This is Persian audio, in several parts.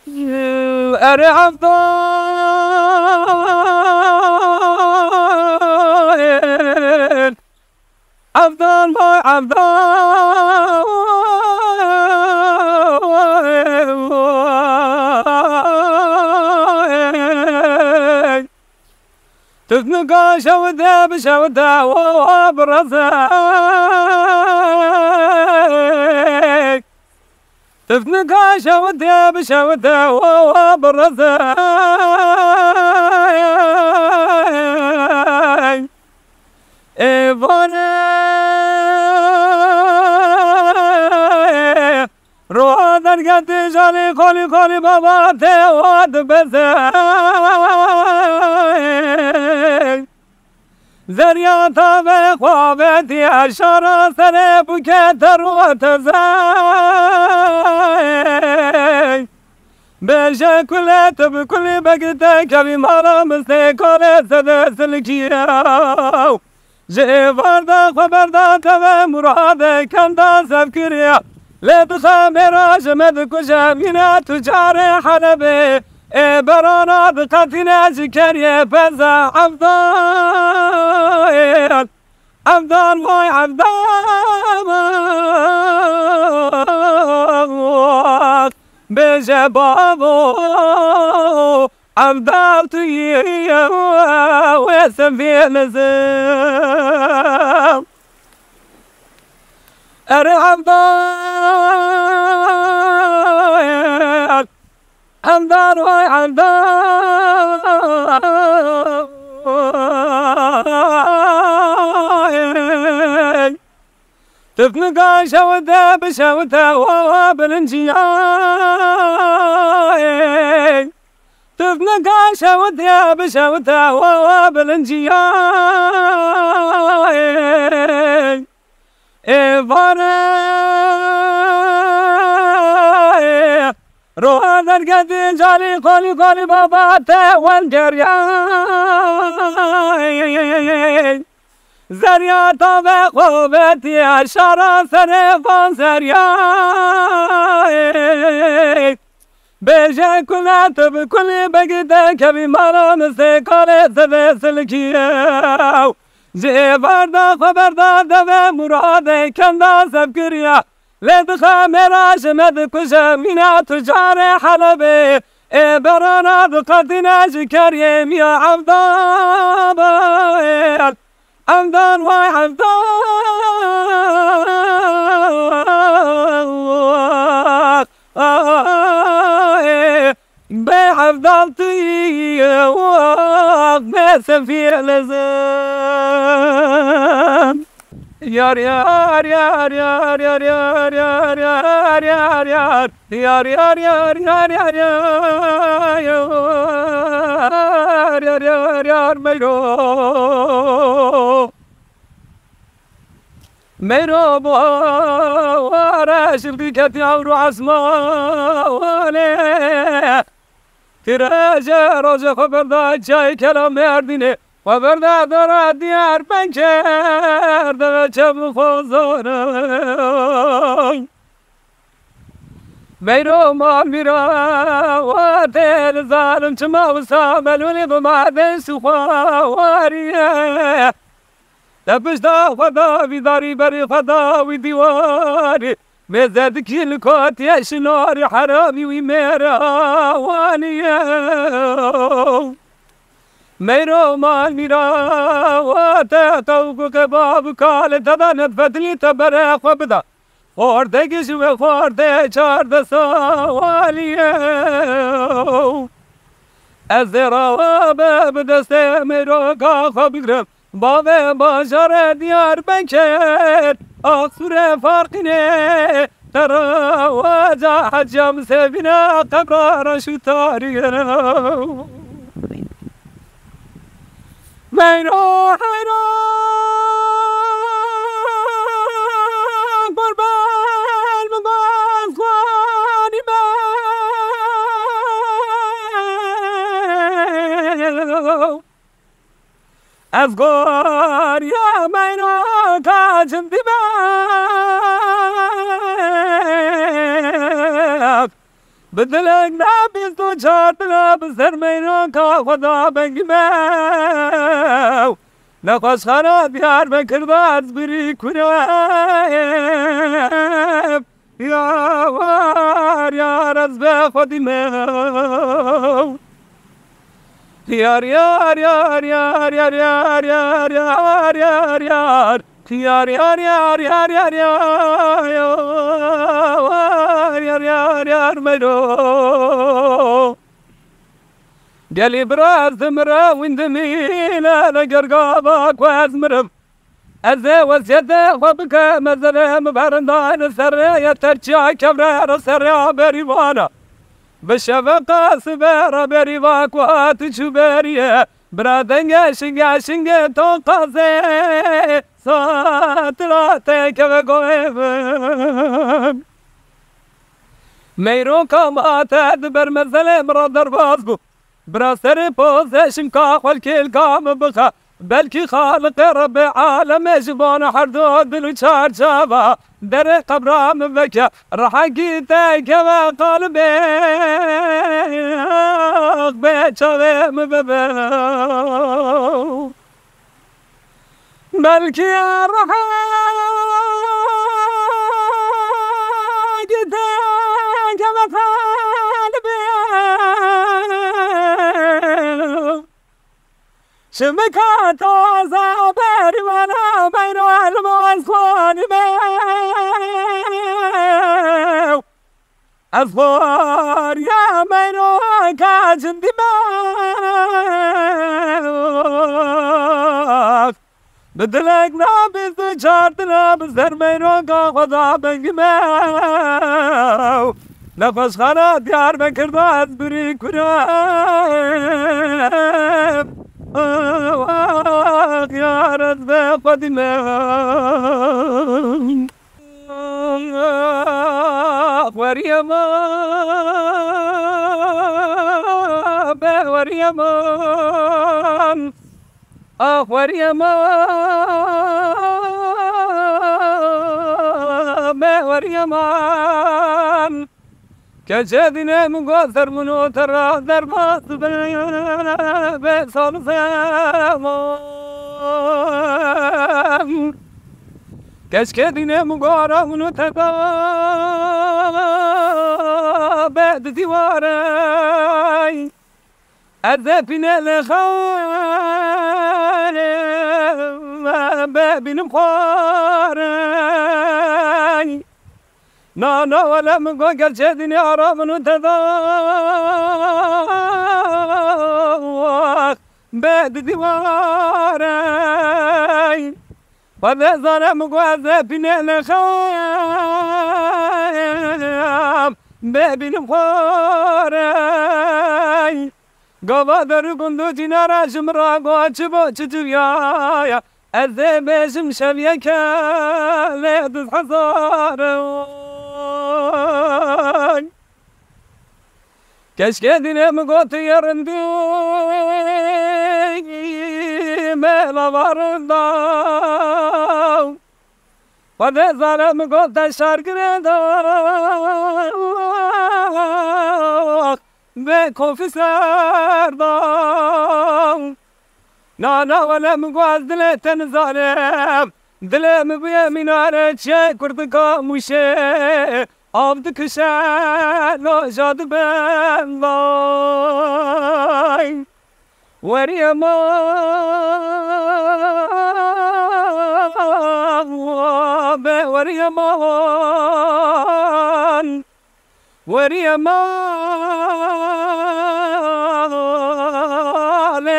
أري عبدال عبدال باي عبدال تثنقا شودا بشودا وبرزاك تثنقا شودا بشودا وبرزاك إيفانا روح درگت جالی خالی خالی بابا تهواد بزن زریاتا به خوابتی اشارا سر بکت روت زن بشه کلت بکلی بگت کبی مارا مسته کار سده سلکیو جواردا خبردا تبه مراد کندا سفکریا لطخه مراج مدکوشم اینا تجار حربه برانا بقتنا ذكريا فزا عبدال عبدال واي عبدال بجبابو عبدال تيا ويسم في نزام أري عبدال عبدال واي عبدال تفنقا شودا بشودا وبلنجياي تفنقا شودا بشودا وبلنجياي إيفانا روح درگت جالی خالی خالی بابا تهوان جریان زریاتا به خوبتی اشارا سرفان زریان بشه کلت بکلی بگیده کبی مارا مسته کار سده سلکیو جیوردا خبردا دوه مراد کندا سبکریا لدخه مراش مدکوشم اینا تجار حلبه برانا دقتنا جکریم یا عبدال عبدال وای عبدال به عبدال توی وقت بسفیر لزم یار یار یار یار یار یار یار یار یار یار یار یار یار یار یار یار یار یار میرو میرو بوارش القيت يعور عسمانه تراجع روز خبر داد جای کلام مردینه خبر داد دیار بنکر در چم خوزانه میرو مال میرا و تل ظالم چما و ساملونی بمعدن سخواریه دبش دا خدا بیداری بری خدا وی دیواری مزد کل کاتی شناری حرامی وی میروانیه میرو مال میرا و تاقو کباب کال تدانت فتلی تبره خوبدا خورده گشو خورده چارده سوالیه از روابه بدست میرو که خوابیگرم باوه باشار دیار بنکر آخسور فرقینه ترا واجه حجم سبینه قبران شو تاریه میرو حیران قربان مباز خوانی من از گاریا میرو کاجم دیبم بدلك نابیز تو چارتنا بسر میرون که خدا بگیمه نخواست خانه بیار بکرده از بری کنم یار از به خودیمه یار یار یار یار یار یار یار یار یار یار یار یار یار یار یار یار یار یار مرو گلی براز مرا وندمینا لقرقابا كواز مرم أزا وسيدا وبك مزرا مبارندان سريا ترجع كبرا سريا بريوانا بشفقة سبارة بريواك واتشباريا برادنجا شنجا شنجا توقاسي ساتلاتي كفاكوهم ميرو كما تدبر مثلا مرادر بازبو براسر بوزشم كاخل كل كام بخا بلكي خالق رب عالم جبان حردود بالوشار جابا در قبرام بكا رحقيتي كما قلبي بيتشوي مبابا بلكي رحقيتي كما قلبي شمكات عذابر وانا بين المعصون بيو أصفار يا مينو كاجن دماغ بدلك نابز تجارتنا بزر مينو كاخذا بنجماو نفس خانا ديار بكردات بري كرام يا رب قدمه وريما وريما وريما وريما كجدنا مقاثر منو ترى دربات بصال زمان كجدنا مقارا منو ترى بعد ديواري أذبنا لخال باب مخاري نانا ولا مقاقر جدني عرابن وتذاق بعد ديواري وذا ظلم مقاذا بنا لخام باب مخاري قبادر قندو جنارا جمرا قواتشبو تجويايا الذباشم شبيكا ليدز حصارا كشكدنا مقوتي يرندي ميلا بارداو وذا ظلم مقوتي شارقنا بكو في سرداو نانا ولا مقواز دلتن ظالم دلم بيمين على شي كردكا مشي عبدك شاد جاد بالله وريما وريما وريما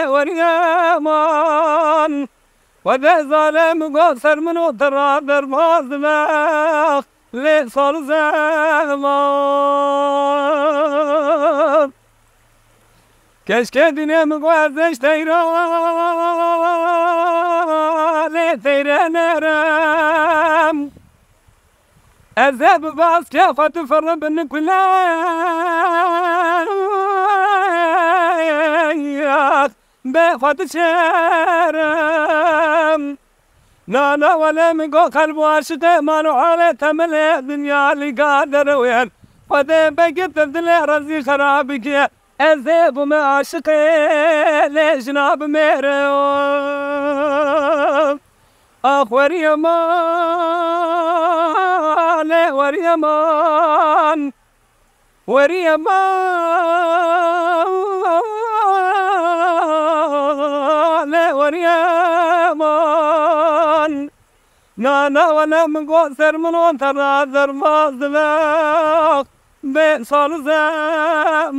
وريما وذا ظالم قصر منو ترى درباز باخ لصال زمان كشكدنا مقوازش تيران لثيران رام أذهب باس كافة تفرب من كلها بفات شرم نانا ولا مقو قلب واشته مانو على تملي الدنيا اللي قادر وين خذ بقيت الدل رزي خرابك أذيب ما عاشقي لجناب ميرو أخ وريمان وريمان وريمان وريمان نانا وانا من قوسر من وانتر ذر ما زلاق بين صار زمان